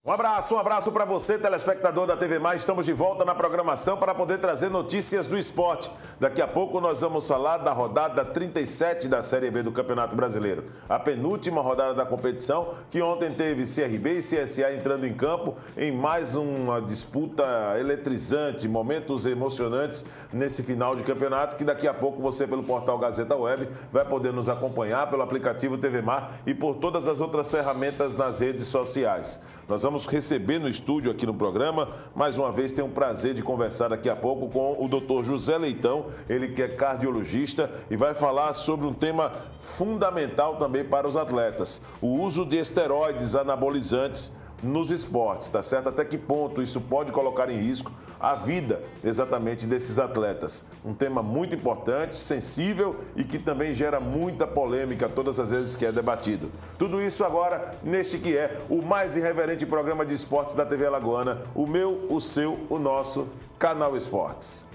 Um abraço para você, telespectador da TV Mais. Estamos de volta na programação para poder trazer notícias do esporte. Daqui a pouco nós vamos falar da rodada 37 da Série B do Campeonato Brasileiro. A penúltima rodada da competição, que ontem teve CRB e CSA entrando em campo em mais uma disputa eletrizante, momentos emocionantes nesse final de campeonato, que daqui a pouco você, pelo portal Gazeta Web, vai poder nos acompanhar pelo aplicativo TV Mar e por todas as outras ferramentas nas redes sociais. Nós vamos receber no estúdio aqui no programa, mais uma vez tenho o prazer de conversar daqui a pouco com o Dr. José Leitão, ele que é cardiologista e vai falar sobre um tema fundamental também para os atletas, o uso de esteroides anabolizantes nos esportes, tá certo? Até que ponto isso pode colocar em risco a vida exatamente desses atletas. Um tema muito importante, sensível e que também gera muita polêmica todas as vezes que é debatido. Tudo isso agora neste que é o mais irreverente programa de esportes da TV Alagoana, o meu, o seu, o nosso Canal Esportes.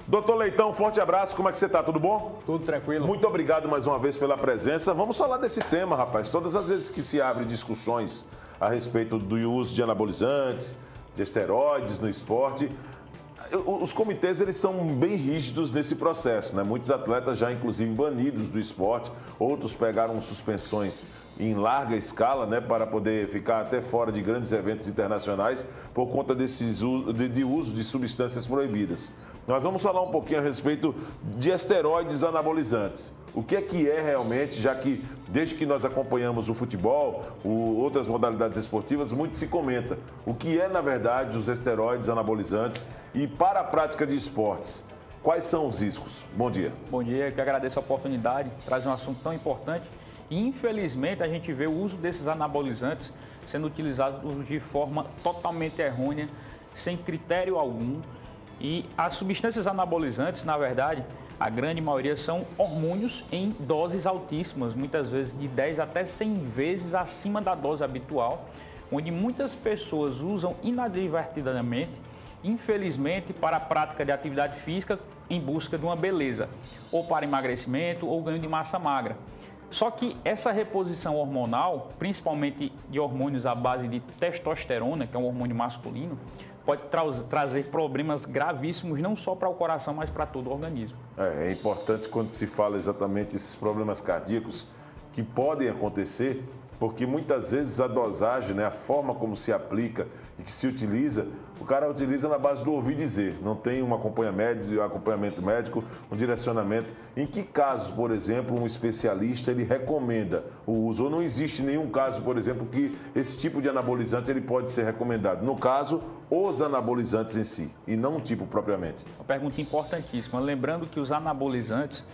Doutor Leitão, forte abraço, como é que você está? Tudo bom? Tudo tranquilo. Muito obrigado mais uma vez pela presença. Vamos falar desse tema, rapaz. Todas as vezes que se abre discussões a respeito do uso de anabolizantes, de esteroides no esporte, os comitês eles são bem rígidos nesse processo, né? Muitos atletas já inclusive banidos do esporte, outros pegaram suspensões em larga escala, né, para poder ficar até fora de grandes eventos internacionais por conta de uso de substâncias proibidas. Nós vamos falar um pouquinho a respeito de esteroides anabolizantes. O que é realmente, já que desde que nós acompanhamos o futebol, outras modalidades esportivas, muito se comenta. O que é, na verdade, os esteroides anabolizantes e para a prática de esportes? Quais são os riscos? Bom dia. Bom dia, eu que agradeço a oportunidade de trazer um assunto tão importante. E, infelizmente, a gente vê o uso desses anabolizantes sendo utilizados de forma totalmente errônea, sem critério algum. E as substâncias anabolizantes, na verdade, a grande maioria são hormônios em doses altíssimas, muitas vezes de 10 até 100 vezes acima da dose habitual, onde muitas pessoas usam inadvertidamente, infelizmente, para a prática de atividade física em busca de uma beleza, ou para emagrecimento ou ganho de massa magra. Só que essa reposição hormonal, principalmente de hormônios à base de testosterona, que é um hormônio masculino, pode trazer problemas gravíssimos, não só para o coração, mas para todo o organismo. É importante quando se fala exatamente esses problemas cardíacos que podem acontecer, porque muitas vezes a dosagem, né, a forma como se aplica e que se utiliza, o cara utiliza na base do ouvir dizer, não tem um acompanhamento médico, um direcionamento. Em que casos, por exemplo, um especialista ele recomenda o uso? Ou não existe nenhum caso, por exemplo, que esse tipo de anabolizante ele pode ser recomendado? No caso, os anabolizantes em si, e não o tipo propriamente. Uma pergunta importantíssima. Lembrando que os anabolizantes,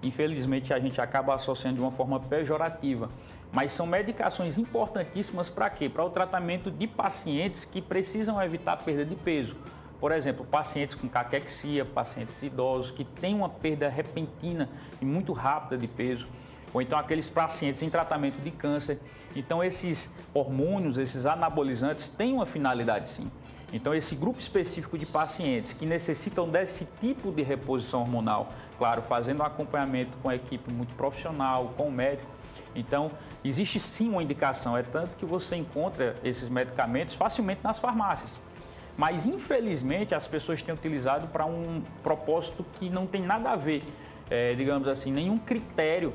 infelizmente, a gente acaba associando de uma forma pejorativa. Mas são medicações importantíssimas para quê? Para o tratamento de pacientes que precisam evitar a perda de peso. Por exemplo, pacientes com caquexia, pacientes idosos que têm uma perda repentina e muito rápida de peso. Ou então aqueles pacientes em tratamento de câncer. Então esses hormônios, esses anabolizantes têm uma finalidade sim. Então esse grupo específico de pacientes que necessitam desse tipo de reposição hormonal, claro, fazendo um acompanhamento com a equipe muito profissional, com o médico, então existe sim uma indicação, é tanto que você encontra esses medicamentos facilmente nas farmácias. Mas infelizmente as pessoas têm utilizado para um propósito que não tem nada a ver, digamos assim, nenhum critério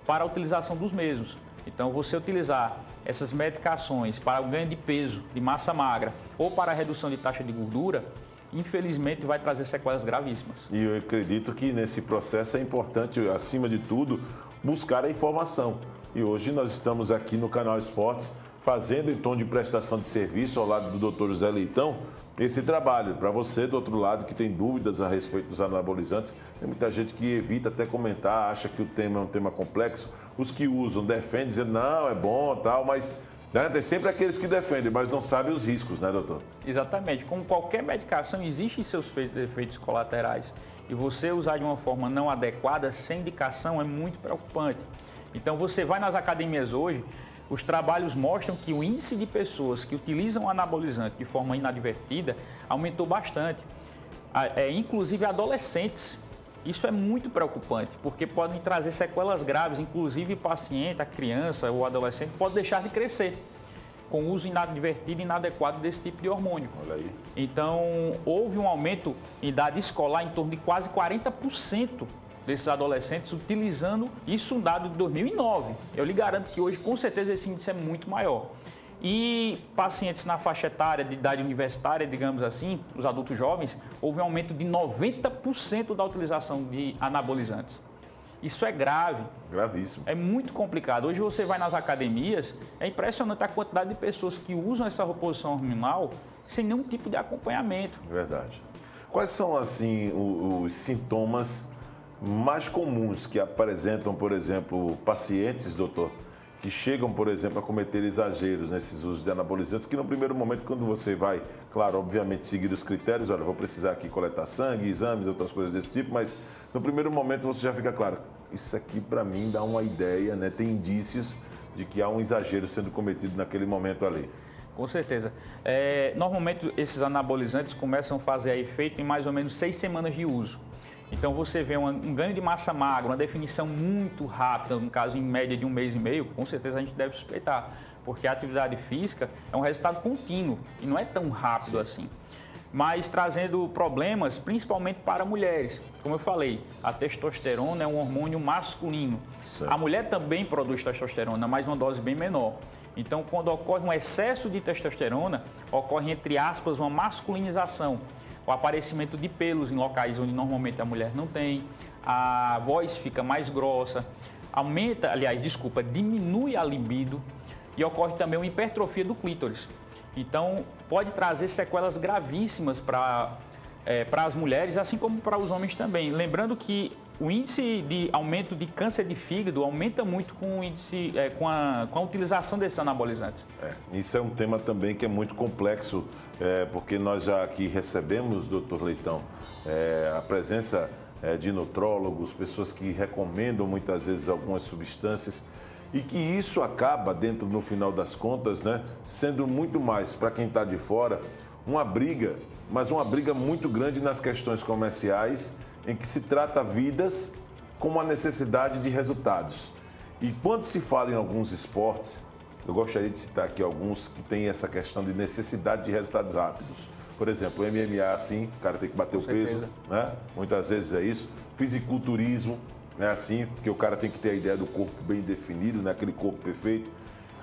para a utilização dos mesmos. Então você utilizar essas medicações para o ganho de peso, de massa magra ou para a redução de taxa de gordura, infelizmente vai trazer sequelas gravíssimas. E eu acredito que nesse processo é importante, acima de tudo, buscar a informação. E hoje nós estamos aqui no Canal Esportes fazendo em tom de prestação de serviço ao lado do Dr. José Leitão esse trabalho. Para você do outro lado que tem dúvidas a respeito dos anabolizantes, tem muita gente que evita até comentar, acha que o tema é um tema complexo. Os que usam defendem, dizendo não, é bom tal, mas né, tem sempre aqueles que defendem, mas não sabem os riscos, né, doutor? Exatamente. Como qualquer medicação, existem seus efeitos colaterais. E você usar de uma forma não adequada, sem indicação, é muito preocupante. Então você vai nas academias hoje, os trabalhos mostram que o índice de pessoas que utilizam anabolizante de forma inadvertida aumentou bastante. Inclusive adolescentes. Isso é muito preocupante, porque podem trazer sequelas graves, inclusive o paciente, a criança ou o adolescente pode deixar de crescer com o uso inadvertido e inadequado desse tipo de hormônio. Olha aí. Então, houve um aumento em idade escolar em torno de quase 40% desses adolescentes utilizando isso, um dado de 2009. Eu lhe garanto que hoje, com certeza, esse índice é muito maior. E pacientes na faixa etária de idade universitária, digamos assim, os adultos jovens, houve um aumento de 90% da utilização de anabolizantes. Isso é grave. Gravíssimo. É muito complicado. Hoje você vai nas academias, é impressionante a quantidade de pessoas que usam essa reposição hormonal sem nenhum tipo de acompanhamento. Verdade. Quais são, assim, os sintomas mais comuns que apresentam, por exemplo, pacientes, doutor, que chegam, por exemplo, a cometer exageros nesses usos de anabolizantes, que no primeiro momento, quando você vai, claro, obviamente, seguir os critérios, olha, vou precisar aqui coletar sangue, exames, outras coisas desse tipo, mas no primeiro momento você já fica claro, isso aqui para mim dá uma ideia, né? Tem indícios de que há um exagero sendo cometido naquele momento ali. Com certeza. Normalmente esses anabolizantes começam a fazer efeito em mais ou menos 6 semanas de uso. Então você vê um ganho de massa magra, uma definição muito rápida, no caso em média de 1 mês e meio, com certeza a gente deve suspeitar, porque a atividade física é um resultado contínuo e não é tão rápido assim. Mas trazendo problemas principalmente para mulheres. Como eu falei, a testosterona é um hormônio masculino. Certo. A mulher também produz testosterona, mas uma dose bem menor. Então, quando ocorre um excesso de testosterona, ocorre, entre aspas, uma masculinização. O aparecimento de pelos em locais onde normalmente a mulher não tem, a voz fica mais grossa, diminui a libido e ocorre também uma hipertrofia do clítoris. Então, pode trazer sequelas gravíssimas para as mulheres, assim como para os homens também. Lembrando que o índice de aumento de câncer de fígado aumenta muito com a utilização desses anabolizantes. Isso é um tema também que é muito complexo, porque nós já aqui recebemos, doutor Leitão, a presença de nutrólogos, pessoas que recomendam muitas vezes algumas substâncias e que isso acaba, no final das contas, né, sendo muito mais, para quem está de fora, uma briga, mas uma briga muito grande nas questões comerciais, em que se trata vidas com uma necessidade de resultados. E quando se fala em alguns esportes, eu gostaria de citar aqui alguns que têm essa questão de necessidade de resultados rápidos. Por exemplo, o MMA, assim, o cara tem que bater o peso, né? Muitas vezes é isso. Fisiculturismo, é assim, porque o cara tem que ter a ideia do corpo bem definido, né? Aquele corpo perfeito.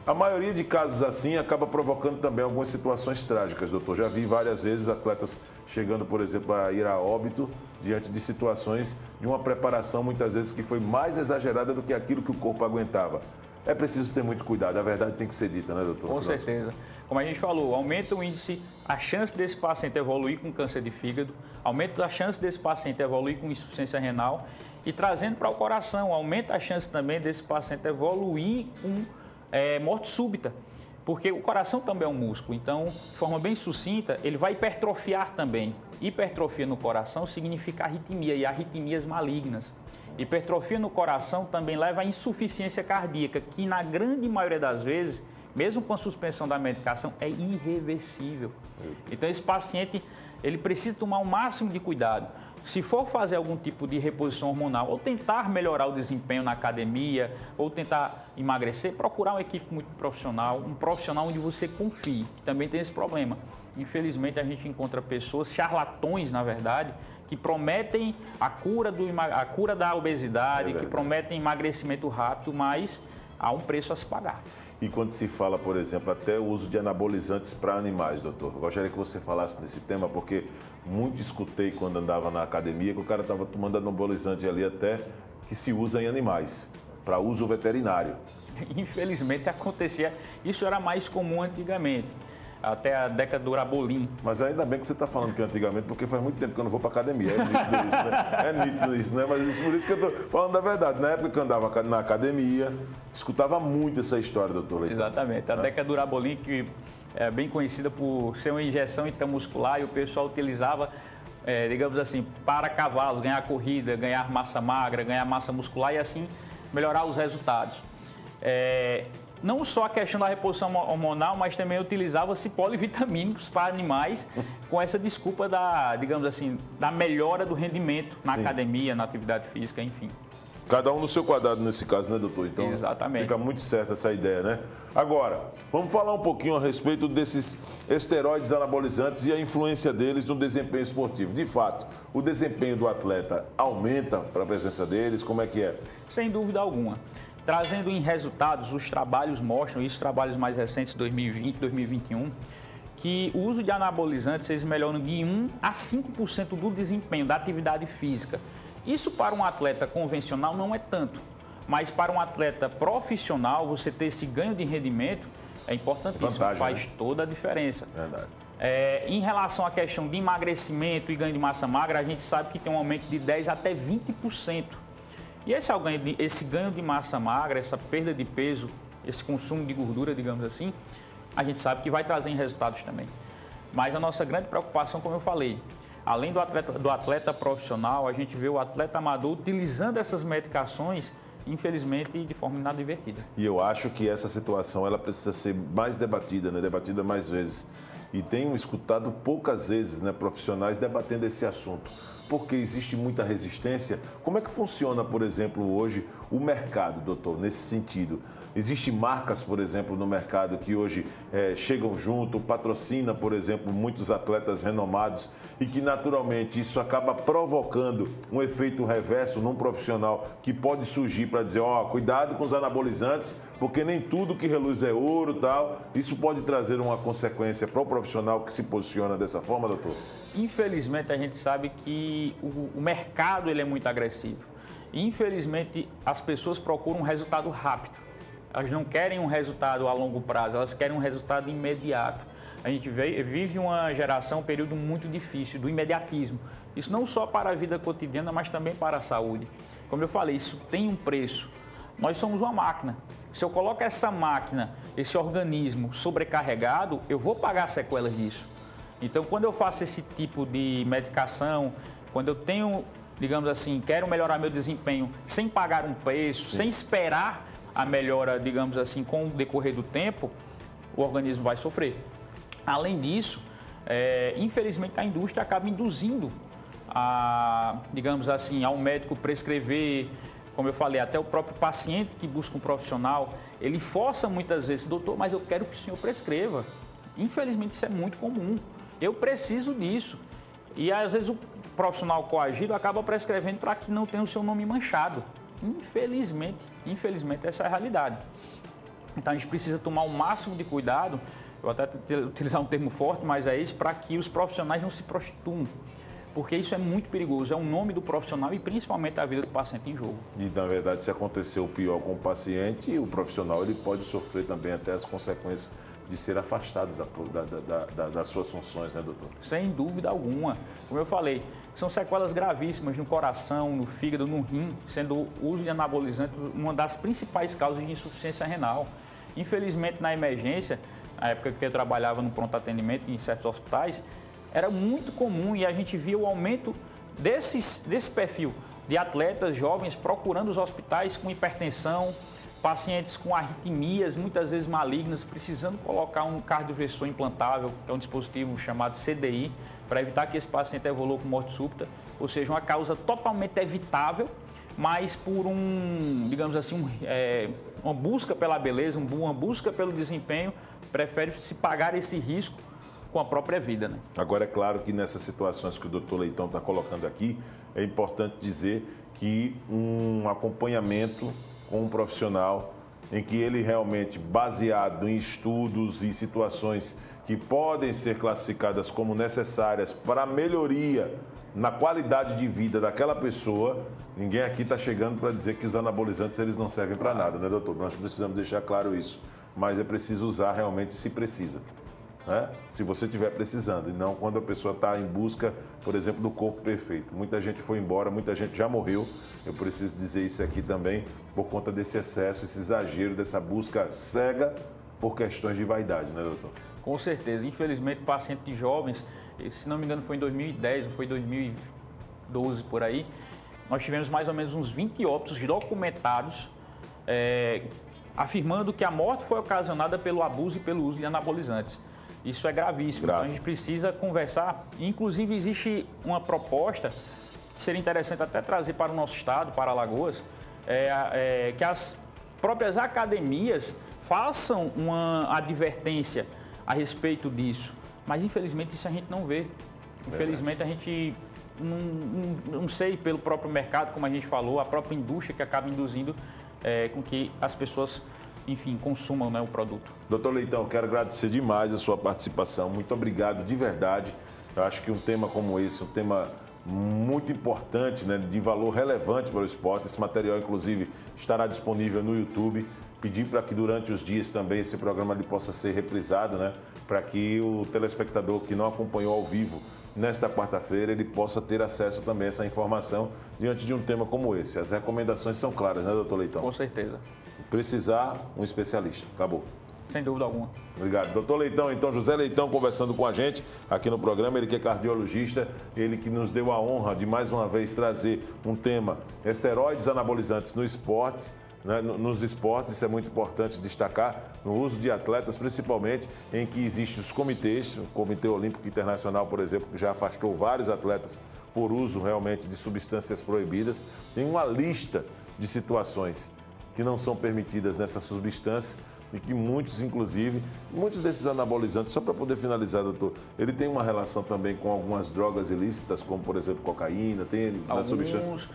A maioria de casos assim acaba provocando também algumas situações trágicas, doutor. Já vi várias vezes atletas chegando, por exemplo, a ir a óbito diante de situações de uma preparação, muitas vezes, que foi mais exagerada do que aquilo que o corpo aguentava. É preciso ter muito cuidado, a verdade tem que ser dita, né, doutor? Com certeza. Como a gente falou, aumenta o índice, a chance desse paciente evoluir com câncer de fígado, aumenta a chance desse paciente evoluir com insuficiência renal e trazendo para o coração, aumenta a chance também desse paciente evoluir com morte súbita, porque o coração também é um músculo, então, de forma bem sucinta, ele vai hipertrofiar também. Hipertrofia no coração significa arritmia e arritmias malignas. Hipertrofia no coração também leva à insuficiência cardíaca, que na grande maioria das vezes, mesmo com a suspensão da medicação, é irreversível. Então, esse paciente, ele precisa tomar o máximo de cuidado. Se for fazer algum tipo de reposição hormonal ou tentar melhorar o desempenho na academia ou tentar emagrecer, procurar uma equipe muito profissional, um profissional onde você confie, que também tem esse problema. Infelizmente, a gente encontra pessoas, charlatões, na verdade, que prometem a cura da obesidade, que prometem emagrecimento rápido, mas há um preço a se pagar. E quando se fala, por exemplo, até o uso de anabolizantes para animais, doutor, eu gostaria que você falasse desse tema, porque muito escutei quando andava na academia que o cara estava tomando anabolizante ali até que se usa em animais, para uso veterinário. Infelizmente acontecia, isso era mais comum antigamente. Até a década do Urabolim. Mas ainda bem que você está falando que antigamente, porque faz muito tempo que eu não vou para academia. É nítido isso, né? É nítido isso, né? Mas por isso que eu estou falando da verdade. Na época que eu andava na academia, escutava muito essa história, doutor Leitão. Exatamente. A década do Urabolim, que é bem conhecida por ser uma injeção intramuscular, e o pessoal utilizava, digamos assim, para cavalos, ganhar corrida, ganhar massa magra, ganhar massa muscular e assim melhorar os resultados. não só a questão da reposição hormonal, mas também utilizava-se polivitamínicos para animais com essa desculpa da, digamos assim, da melhora do rendimento na academia, na atividade física, enfim. Cada um no seu quadrado nesse caso, né, doutor? Então, exatamente. Fica muito certa essa ideia, né? Agora, vamos falar um pouquinho a respeito desses esteroides anabolizantes e a influência deles no desempenho esportivo. De fato, o desempenho do atleta aumenta para a presença deles? Como é que é? Sem dúvida alguma. Trazendo em resultados, os trabalhos mostram, isso trabalhos mais recentes, 2020, 2021, que o uso de anabolizantes eles melhoram de 1 a 5% do desempenho da atividade física. Isso para um atleta convencional não é tanto, mas para um atleta profissional, você ter esse ganho de rendimento é importantíssimo, faz toda a diferença. Verdade. Em relação à questão de emagrecimento e ganho de massa magra, a gente sabe que tem um aumento de 10% até 20%. E esse ganho de massa magra, essa perda de peso, esse consumo de gordura, digamos assim, a gente sabe que vai trazer resultados também. Mas a nossa grande preocupação, como eu falei, além do atleta profissional, a gente vê o atleta amador utilizando essas medicações, infelizmente, de forma inadvertida. E eu acho que essa situação ela precisa ser mais debatida, né? Debatida mais vezes. E tenho escutado poucas vezes, né, profissionais debatendo esse assunto, porque existe muita resistência. Como é que funciona, por exemplo, hoje o mercado, doutor, nesse sentido? Existem marcas, por exemplo, no mercado que hoje chegam junto, patrocina, por exemplo, muitos atletas renomados e que naturalmente isso acaba provocando um efeito reverso num profissional que pode surgir para dizer, cuidado com os anabolizantes, porque nem tudo que reluz é ouro e tal. Isso pode trazer uma consequência para o profissional que se posiciona dessa forma, doutor? Infelizmente, a gente sabe que o mercado ele é muito agressivo. Infelizmente, as pessoas procuram um resultado rápido. Elas não querem um resultado a longo prazo, elas querem um resultado imediato. A gente vive uma geração, um período muito difícil do imediatismo. Isso não só para a vida cotidiana, mas também para a saúde. Como eu falei, isso tem um preço. Nós somos uma máquina. Se eu coloco essa máquina, esse organismo sobrecarregado, eu vou pagar sequelas disso. Então, quando eu faço esse tipo de medicação, quando eu tenho, digamos assim, quero melhorar meu desempenho sem pagar um preço, sem esperar a melhora, digamos assim, com o decorrer do tempo, o organismo vai sofrer. Além disso, infelizmente a indústria acaba induzindo, digamos assim, ao médico prescrever, como eu falei, até o próprio paciente que busca um profissional, ele força muitas vezes, doutor, mas eu quero que o senhor prescreva. Infelizmente isso é muito comum. Eu preciso disso. E às vezes o profissional coagido acaba prescrevendo para que não tenha o seu nome manchado. Infelizmente essa é a realidade. Então a gente precisa tomar o máximo de cuidado, eu até utilizar um termo forte, mas é isso, para que os profissionais não se prostituam. Porque isso é muito perigoso, é o nome do profissional e principalmente a vida do paciente em jogo. E na verdade, se acontecer o pior com o paciente, o profissional ele pode sofrer também até as consequências de ser afastado das suas funções, né, doutor? Sem dúvida alguma. Como eu falei, são sequelas gravíssimas no coração, no fígado, no rim, sendo o uso de anabolizante uma das principais causas de insuficiência renal. Infelizmente, na emergência, na época que eu trabalhava no pronto atendimento em certos hospitais, era muito comum e a gente via o aumento desse perfil de atletas jovens procurando os hospitais com hipertensão, pacientes com arritmias, muitas vezes malignas, precisando colocar um cardioversor implantável, que é um dispositivo chamado CDI, para evitar que esse paciente evolua com morte súbita, ou seja, uma causa totalmente evitável, mas por digamos assim, uma busca pela beleza, uma busca pelo desempenho, prefere-se pagar esse risco com a própria vida, né? Agora, é claro que nessas situações que o doutor Leitão está colocando aqui, é importante dizer que um acompanhamento com um profissional em que ele realmente, baseado em estudos e situações que podem ser classificadas como necessárias para a melhoria na qualidade de vida daquela pessoa, ninguém aqui está chegando para dizer que os anabolizantes eles não servem para nada, né, doutor? Nós precisamos deixar claro isso, mas é preciso usar realmente se precisa. Né? Se você estiver precisando, e não quando a pessoa está em busca, por exemplo, do corpo perfeito. Muita gente foi embora, muita gente já morreu. Eu preciso dizer isso aqui também, por conta desse excesso, esse exagero, dessa busca cega por questões de vaidade, né, doutor? Com certeza. Infelizmente, pacientes de jovens, se não me engano foi em 2010 ou foi 2012 por aí, nós tivemos mais ou menos uns 20 óbitos documentados afirmando que a morte foi ocasionada pelo abuso e pelo uso de anabolizantes. Isso é gravíssimo. Então a gente precisa conversar. Inclusive, existe uma proposta que seria interessante até trazer para o nosso estado, para Alagoas, que as próprias academias façam uma advertência a respeito disso. Mas, infelizmente, isso a gente não vê. Infelizmente, a gente não sei, pelo próprio mercado, como a gente falou, a própria indústria que acaba induzindo com que as pessoas, enfim, consumam, né, o produto. Doutor Leitão, quero agradecer demais a sua participação. Muito obrigado, de verdade. Eu acho que um tema como esse, um tema muito importante, né, de valor relevante para o esporte. Esse material, inclusive, estará disponível no YouTube. Pedir para que durante os dias também esse programa ele possa ser reprisado, né, para que o telespectador que não acompanhou ao vivo nesta quarta-feira, ele possa ter acesso também a essa informação diante de um tema como esse. As recomendações são claras, né, doutor Leitão? Com certeza. Precisar, um especialista. Acabou. Sem dúvida alguma. Obrigado. Doutor Leitão, então, José Leitão conversando com a gente aqui no programa, ele que é cardiologista, ele que nos deu a honra de mais uma vez trazer um tema, esteroides anabolizantes no esporte, né, nos esportes. Isso é muito importante destacar, no uso de atletas, principalmente em que existem os comitês, o Comitê Olímpico Internacional, por exemplo, que já afastou vários atletas por uso realmente de substâncias proibidas. Tem uma lista de situações que não são permitidas nessas substâncias e que muitos, inclusive, muitos desses anabolizantes, só para poder finalizar, doutor, ele tem uma relação também com algumas drogas ilícitas, como, por exemplo, cocaína, tem nas substâncias...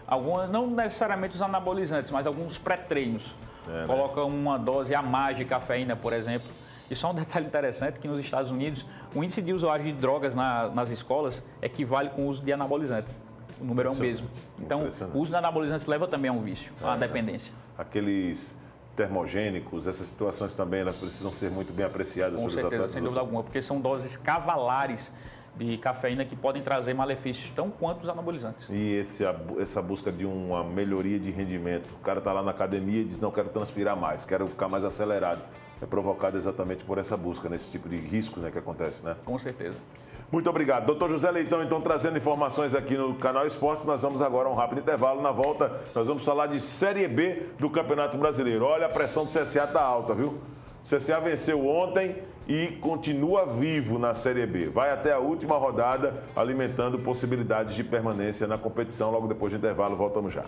Algumas, não necessariamente os anabolizantes, mas alguns pré-treinos. Colocam uma dose a mais de cafeína, por exemplo. E só um detalhe interessante, que nos Estados Unidos, o índice de usuário de drogas nas escolas equivale com o uso de anabolizantes. O número é o mesmo. Então, o uso de anabolizantes leva também a um vício, a uma dependência. Aqueles termogênicos, essas situações também, elas precisam ser muito bem apreciadas pelos atletas. Com certeza, sem dúvida alguma, porque são doses cavalares de cafeína que podem trazer malefícios tão quanto os anabolizantes. E essa busca de uma melhoria de rendimento, o cara está lá na academia e diz, não, quero transpirar mais, quero ficar mais acelerado. É provocado exatamente por essa busca, nesse tipo de risco, né, que acontece, né? Com certeza. Muito obrigado. Doutor José Leitão, então, trazendo informações aqui no Canal Esportes. Nós vamos agora a um rápido intervalo. Na volta, nós vamos falar de Série B do Campeonato Brasileiro. Olha, a pressão do CSA está alta, viu? O CSA venceu ontem e continua vivo na Série B. Vai até a última rodada, alimentando possibilidades de permanência na competição. Logo depois do intervalo, voltamos já.